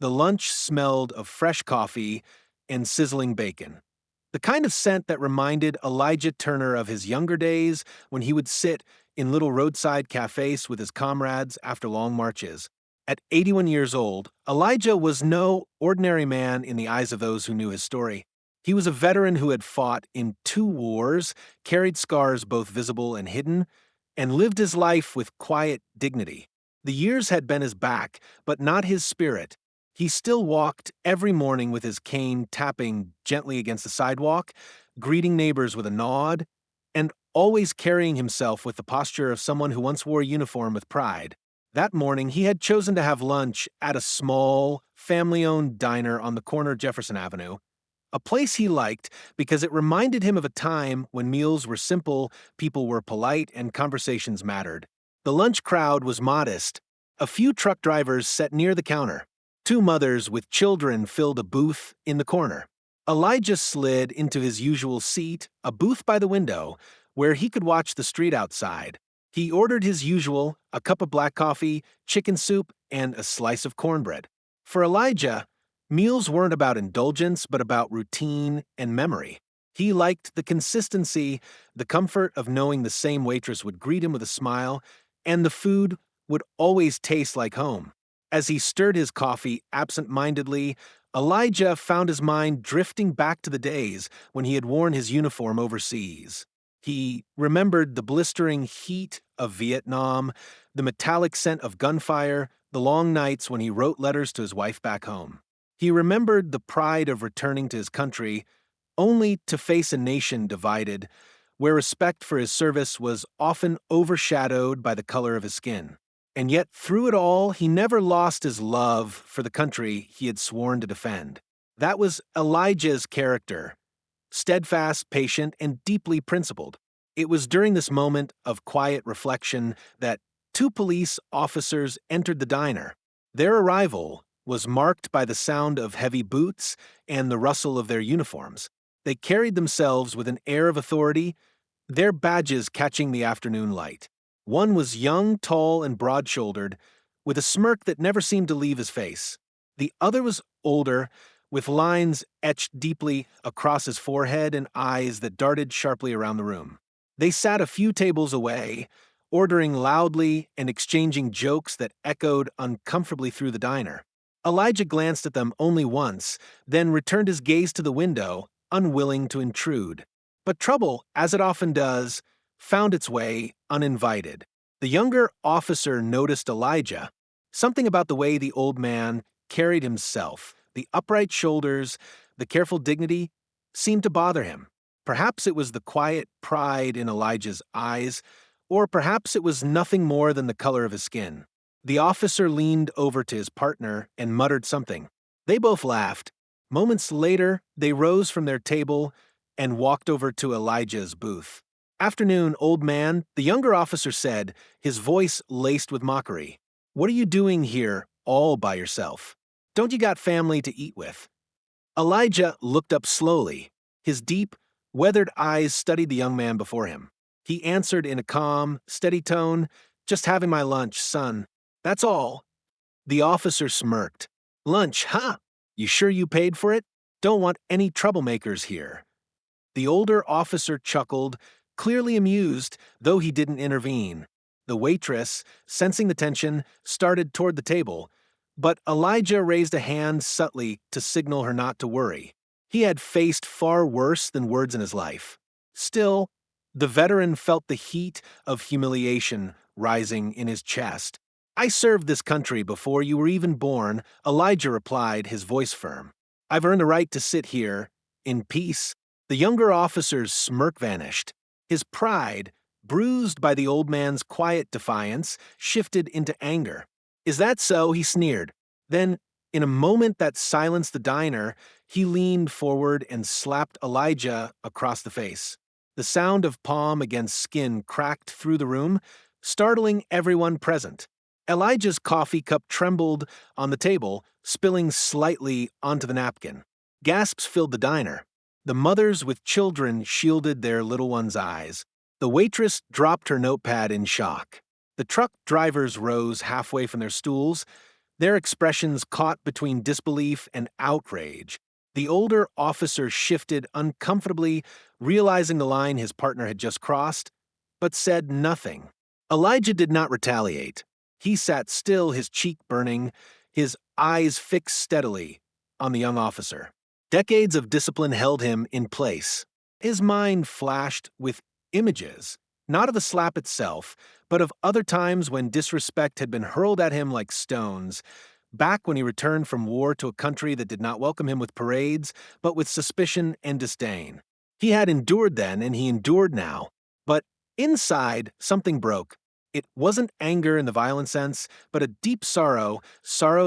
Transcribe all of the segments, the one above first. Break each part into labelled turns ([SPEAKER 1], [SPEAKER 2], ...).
[SPEAKER 1] The lunch smelled of fresh coffee and sizzling bacon. The kind of scent that reminded Elijah Turner of his younger days when he would sit in little roadside cafes with his comrades after long marches. At 81 years old, Elijah was no ordinary man in the eyes of those who knew his story. He was a veteran who had fought in 2 wars, carried scars both visible and hidden, and lived his life with quiet dignity. The years had bent his back, but not his spirit. He still walked every morning with his cane tapping gently against the sidewalk, greeting neighbors with a nod, and always carrying himself with the posture of someone who once wore a uniform with pride. That morning, he had chosen to have lunch at a small, family-owned diner on the corner of Jefferson Avenue, a place he liked because it reminded him of a time when meals were simple, people were polite, and conversations mattered. The lunch crowd was modest. A few truck drivers sat near the counter. 2 mothers with children filled a booth in the corner. Elijah slid into his usual seat, a booth by the window, where he could watch the street outside. He ordered his usual, a cup of black coffee, chicken soup, and a slice of cornbread. For Elijah, meals weren't about indulgence, but about routine and memory. He liked the consistency, the comfort of knowing the same waitress would greet him with a smile, and the food would always taste like home. As he stirred his coffee absent-mindedly, Elijah found his mind drifting back to the days when he had worn his uniform overseas. He remembered the blistering heat of Vietnam, the metallic scent of gunfire, the long nights when he wrote letters to his wife back home. He remembered the pride of returning to his country, only to face a nation divided, where respect for his service was often overshadowed by the color of his skin. And yet, through it all, he never lost his love for the country he had sworn to defend. That was Elijah's character, steadfast, patient, and deeply principled. It was during this moment of quiet reflection that 2 police officers entered the diner. Their arrival was marked by the sound of heavy boots and the rustle of their uniforms. They carried themselves with an air of authority, their badges catching the afternoon light. One was young, tall, and broad-shouldered, with a smirk that never seemed to leave his face. The other was older, with lines etched deeply across his forehead and eyes that darted sharply around the room. They sat a few tables away, ordering loudly and exchanging jokes that echoed uncomfortably through the diner. Elijah glanced at them only once, then returned his gaze to the window, unwilling to intrude. But trouble, as it often does, found its way uninvited. The younger officer noticed Elijah. Something about the way the old man carried himself, the upright shoulders, the careful dignity, seemed to bother him. Perhaps it was the quiet pride in Elijah's eyes, or perhaps it was nothing more than the color of his skin. The officer leaned over to his partner and muttered something. They both laughed. Moments later, they rose from their table and walked over to Elijah's booth. "Afternoon, old man," the younger officer said, his voice laced with mockery. "What are you doing here all by yourself? Don't you got family to eat with?" Elijah looked up slowly. His deep, weathered eyes studied the young man before him. He answered in a calm, steady tone, "Just having my lunch, son. That's all." The officer smirked. "Lunch, huh? You sure you paid for it? Don't want any troublemakers here." The older officer chuckled, clearly amused, though he didn't intervene. The waitress, sensing the tension, started toward the table, but Elijah raised a hand subtly to signal her not to worry. He had faced far worse than words in his life. Still, the veteran felt the heat of humiliation rising in his chest. "I served this country before you were even born," Elijah replied, his voice firm. "I've earned the right to sit here, in peace." The younger officer's smirk vanished. His pride, bruised by the old man's quiet defiance, shifted into anger. "Is that so?" he sneered. Then, in a moment that silenced the diner, he leaned forward and slapped Elijah across the face. The sound of palm against skin cracked through the room, startling everyone present. Elijah's coffee cup trembled on the table, spilling slightly onto the napkin. Gasps filled the diner. The mothers with children shielded their little ones' eyes. The waitress dropped her notepad in shock. The truck drivers rose halfway from their stools. their expressions caught between disbelief and outrage. The older officer shifted uncomfortably, realizing the line his partner had just crossed, but said nothing. Elijah did not retaliate. He sat still, his cheek burning, his eyes fixed steadily on the young officer. Decades of discipline held him in place. His mind flashed with images, not of the slap itself, but of other times when disrespect had been hurled at him like stones, back when he returned from war to a country that did not welcome him with parades, but with suspicion and disdain. He had endured then, and he endured now. But inside, something broke. It wasn't anger in the violent sense, but a deep sorrow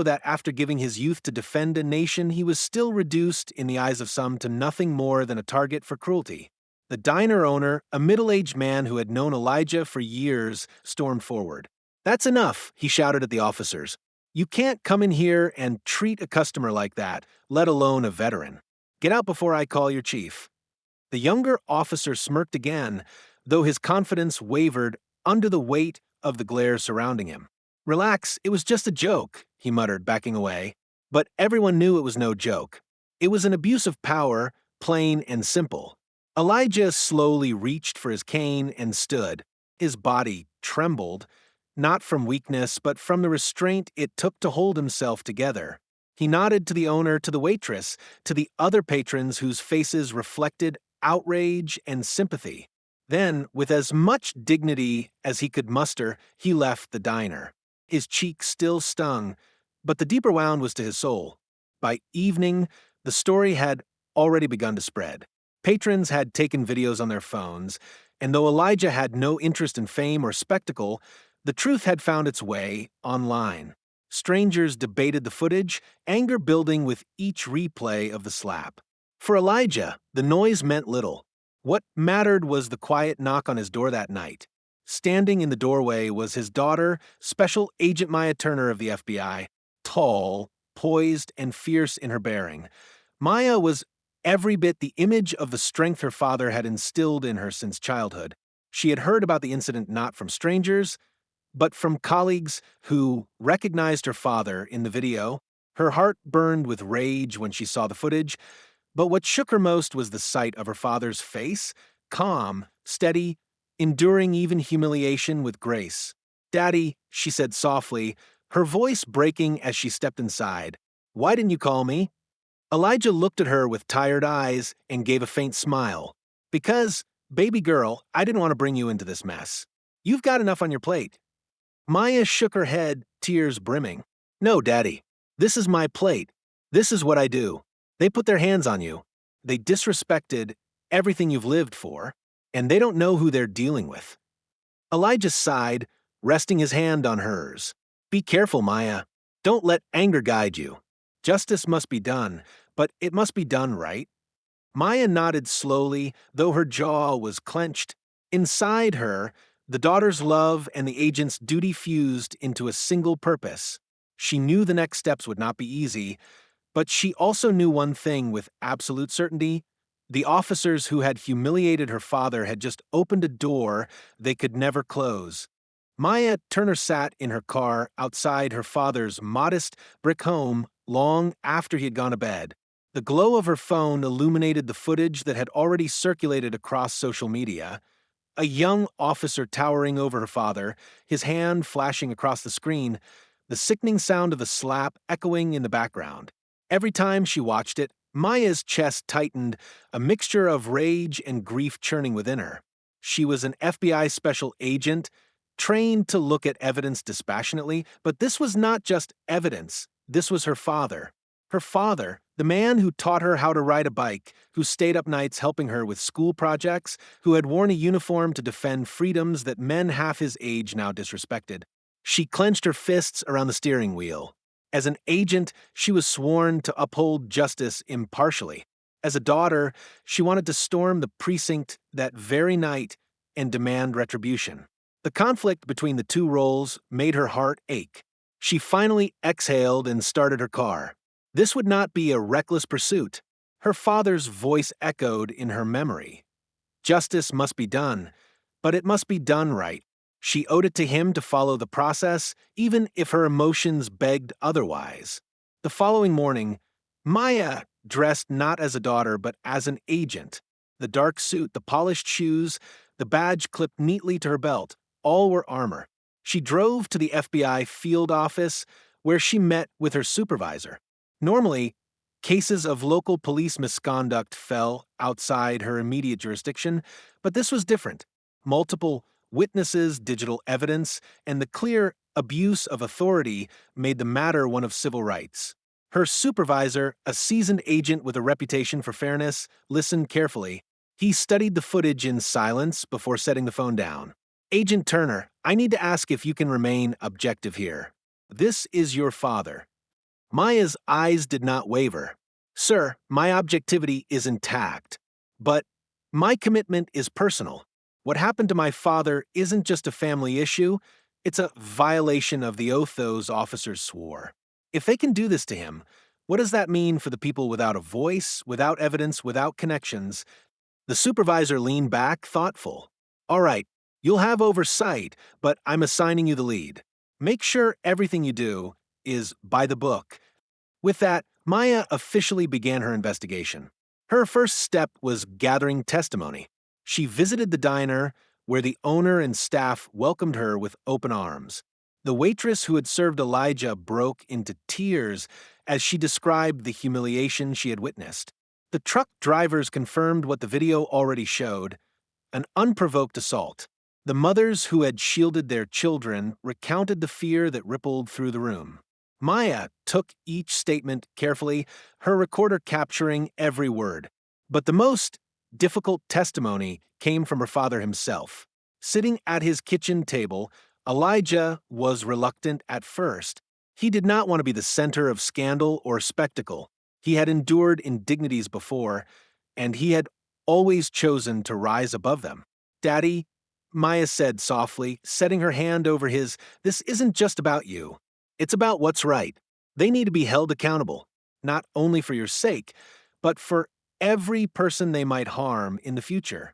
[SPEAKER 1] that after giving his youth to defend a nation, he was still reduced, in the eyes of some, to nothing more than a target for cruelty. The diner owner, a middle-aged man who had known Elijah for years, stormed forward. "That's enough," he shouted at the officers. "You can't come in here and treat a customer like that, let alone a veteran. Get out before I call your chief." The younger officer smirked again, though his confidence wavered under the weight of the glare surrounding him. "Relax, it was just a joke," he muttered, backing away. But everyone knew it was no joke. It was an abuse of power, plain and simple. Elijah slowly reached for his cane and stood. His body trembled, not from weakness, but from the restraint it took to hold himself together. He nodded to the owner, to the waitress, to the other patrons whose faces reflected outrage and sympathy. Then, with as much dignity as he could muster, he left the diner. His cheek still stung, but the deeper wound was to his soul. By evening, the story had already begun to spread. Patrons had taken videos on their phones, and though Elijah had no interest in fame or spectacle, the truth had found its way online. Strangers debated the footage, anger building with each replay of the slap. For Elijah, the noise meant little. What mattered was the quiet knock on his door that night. Standing in the doorway was his daughter, Special Agent Maya Turner of the FBI, tall, poised, and fierce in her bearing. Maya was every bit the image of the strength her father had instilled in her since childhood. She had heard about the incident not from strangers, but from colleagues who recognized her father in the video. Her heart burned with rage when she saw the footage, but what shook her most was the sight of her father's face, calm, steady, enduring even humiliation with grace. "Daddy," she said softly, her voice breaking as she stepped inside. "Why didn't you call me?" Elijah looked at her with tired eyes and gave a faint smile. "Because, baby girl, I didn't want to bring you into this mess. You've got enough on your plate." Maya shook her head, tears brimming. "No, Daddy. This is my plate. This is what I do. They put their hands on you. They disrespected everything you've lived for, and they don't know who they're dealing with." Elijah sighed, resting his hand on hers. "Be careful, Maya. Don't let anger guide you. Justice must be done, but it must be done right." Maya nodded slowly, though her jaw was clenched. Inside her, the daughter's love and the agent's duty fused into a single purpose. She knew the next steps would not be easy, but she also knew one thing with absolute certainty. The officers who had humiliated her father had just opened a door they could never close. Maya Turner sat in her car outside her father's modest brick home long after he had gone to bed. The glow of her phone illuminated the footage that had already circulated across social media. A young officer towering over her father, his hand flashing across the screen, the sickening sound of the slap echoing in the background. Every time she watched it, Maya's chest tightened, a mixture of rage and grief churning within her. She was an FBI special agent, trained to look at evidence dispassionately, but this was not just evidence. This was her father. Her father, the man who taught her how to ride a bike, who stayed up nights helping her with school projects, who had worn a uniform to defend freedoms that men half his age now disrespected. She clenched her fists around the steering wheel. As an agent, she was sworn to uphold justice impartially. As a daughter, she wanted to storm the precinct that very night and demand retribution. The conflict between the two roles made her heart ache. She finally exhaled and started her car. This would not be a reckless pursuit. Her father's voice echoed in her memory. Justice must be done, but it must be done right. She owed it to him to follow the process, even if her emotions begged otherwise. The following morning, Maya, dressed not as a daughter but as an agent, the dark suit, the polished shoes, the badge clipped neatly to her belt, all were armor. She drove to the FBI field office where she met with her supervisor. Normally, cases of local police misconduct fell outside her immediate jurisdiction, but this was different. Multiple witnesses, digital evidence, and the clear abuse of authority made the matter one of civil rights. Her supervisor, a seasoned agent with a reputation for fairness, listened carefully. He studied the footage in silence before setting the phone down. Agent Turner, I need to ask if you can remain objective here. This is your father. Maya's eyes did not waver. Sir, my objectivity is intact. But my commitment is personal. What happened to my father isn't just a family issue, it's a violation of the oath those officers swore. If they can do this to him, what does that mean for the people without a voice, without evidence, without connections? The supervisor leaned back, thoughtful. All right, you'll have oversight, but I'm assigning you the lead. Make sure everything you do is by the book. With that, Maya officially began her investigation. Her first step was gathering testimony. She visited the diner, where the owner and staff welcomed her with open arms. The waitress who had served Elijah broke into tears as she described the humiliation she had witnessed. The truck drivers confirmed what the video already showed: an unprovoked assault. The mothers who had shielded their children recounted the fear that rippled through the room. Maya took each statement carefully, her recorder capturing every word. But the most difficult testimony came from her father himself. Sitting at his kitchen table, Elijah was reluctant at first. He did not want to be the center of scandal or spectacle. He had endured indignities before, and he had always chosen to rise above them. Daddy, Maya said softly, setting her hand over his, this isn't just about you. It's about what's right. They need to be held accountable, not only for your sake, but for every person they might harm in the future.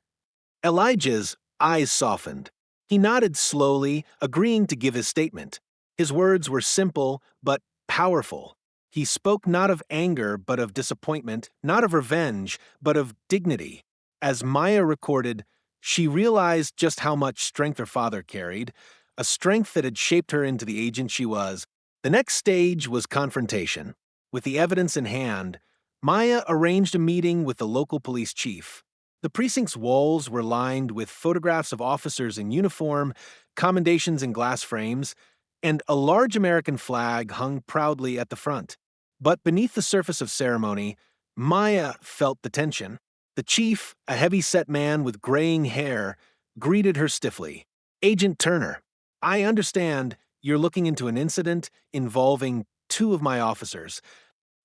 [SPEAKER 1] Elijah's eyes softened. He nodded slowly, agreeing to give his statement. His words were simple, but powerful. He spoke not of anger, but of disappointment, not of revenge, but of dignity. As Maya recorded, she realized just how much strength her father carried, a strength that had shaped her into the agent she was. The next stage was confrontation. With the evidence in hand, Maya arranged a meeting with the local police chief. The precinct's walls were lined with photographs of officers in uniform, commendations in glass frames, and a large American flag hung proudly at the front. But beneath the surface of ceremony, Maya felt the tension. The chief, a heavy-set man with graying hair, greeted her stiffly. Agent Turner, I understand you're looking into an incident involving 2 of my officers.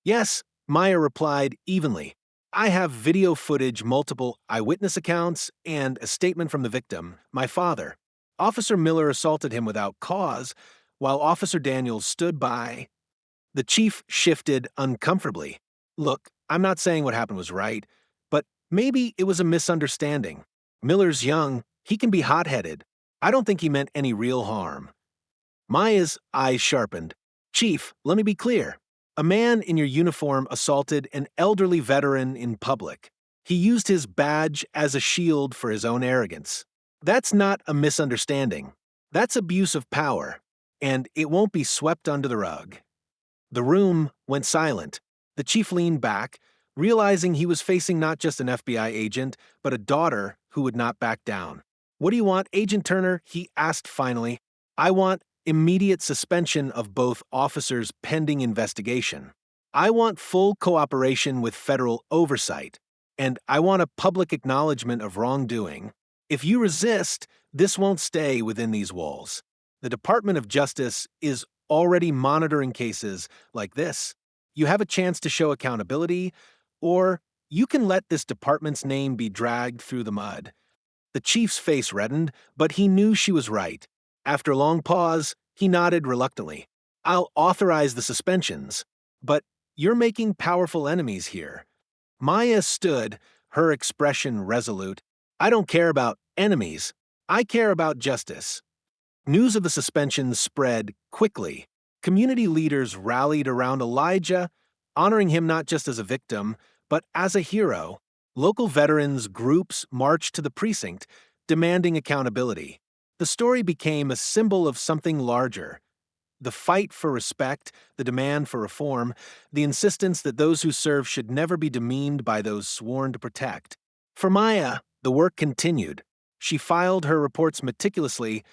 [SPEAKER 1] Yes, Maya replied evenly. I have video footage, multiple eyewitness accounts, and a statement from the victim, my father. Officer Miller assaulted him without cause, while Officer Daniels stood by. The chief shifted uncomfortably. Look, I'm not saying what happened was right, but maybe it was a misunderstanding. Miller's young, he can be hot-headed. I don't think he meant any real harm. Maya's eyes sharpened. Chief, let me be clear. A man in your uniform assaulted an elderly veteran in public. He used his badge as a shield for his own arrogance. That's not a misunderstanding. That's abuse of power, and it won't be swept under the rug. The room went silent. The chief leaned back, realizing he was facing not just an FBI agent, but a daughter who would not back down. What do you want, Agent Turner? He asked finally. I want immediate suspension of both officers pending investigation. I want full cooperation with federal oversight, and I want a public acknowledgement of wrongdoing. If you resist, this won't stay within these walls. The Department of Justice is already monitoring cases like this. You have a chance to show accountability, or you can let this department's name be dragged through the mud. The chief's face reddened, but he knew she was right. After a long pause, he nodded reluctantly. I'll authorize the suspensions, but you're making powerful enemies here. Maya stood, her expression resolute. I don't care about enemies. I care about justice. News of the suspension spread quickly. Community leaders rallied around Elijah, honoring him not just as a victim, but as a hero. Local veterans groups marched to the precinct, demanding accountability. The story became a symbol of something larger: the fight for respect, the demand for reform, the insistence that those who serve should never be demeaned by those sworn to protect. For Maya, the work continued. She filed her reports meticulously,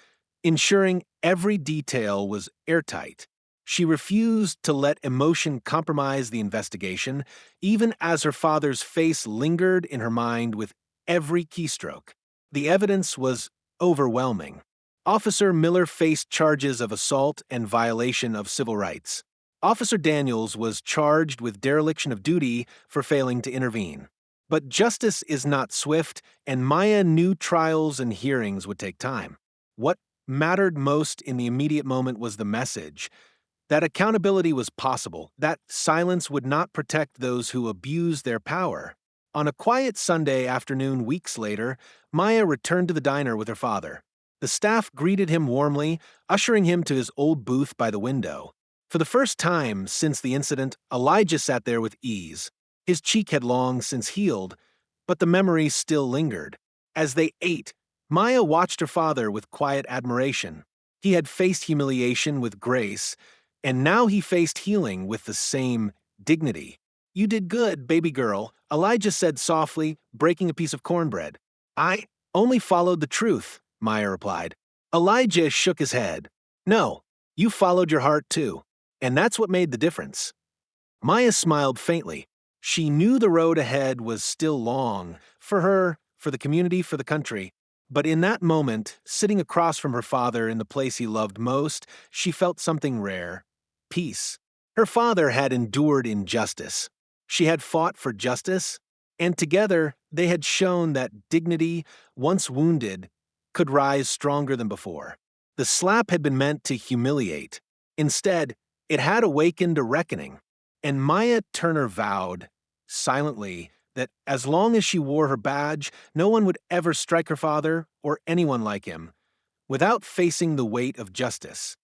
[SPEAKER 1] ensuring every detail was airtight. She refused to let emotion compromise the investigation, even as her father's face lingered in her mind with every keystroke. The evidence was overwhelming. Officer Miller faced charges of assault and violation of civil rights. Officer Daniels was charged with dereliction of duty for failing to intervene. But justice is not swift, and Maya knew trials and hearings would take time. What mattered most in the immediate moment was the message that accountability was possible, that silence would not protect those who abused their power. On a quiet Sunday afternoon weeks later, Maya returned to the diner with her father. The staff greeted him warmly, ushering him to his old booth by the window. For the first time since the incident, Elijah sat there with ease. His cheek had long since healed, but the memory still lingered. As they ate, Maya watched her father with quiet admiration. He had faced humiliation with grace, and now he faced healing with the same dignity. "You did good, baby girl," Elijah said softly, breaking a piece of cornbread. "I only followed the truth," Maya replied. Elijah shook his head. "No, you followed your heart too, and that's what made the difference." Maya smiled faintly. She knew the road ahead was still long, for her, for the community, for the country. But in that moment, sitting across from her father in the place he loved most, she felt something rare: peace. Her father had endured injustice. She had fought for justice, and together they had shown that dignity, once wounded, could rise stronger than before. The slap had been meant to humiliate. Instead, it had awakened a reckoning. And Maya Turner vowed, silently, that as long as she wore her badge, no one would ever strike her father or anyone like him without facing the weight of justice.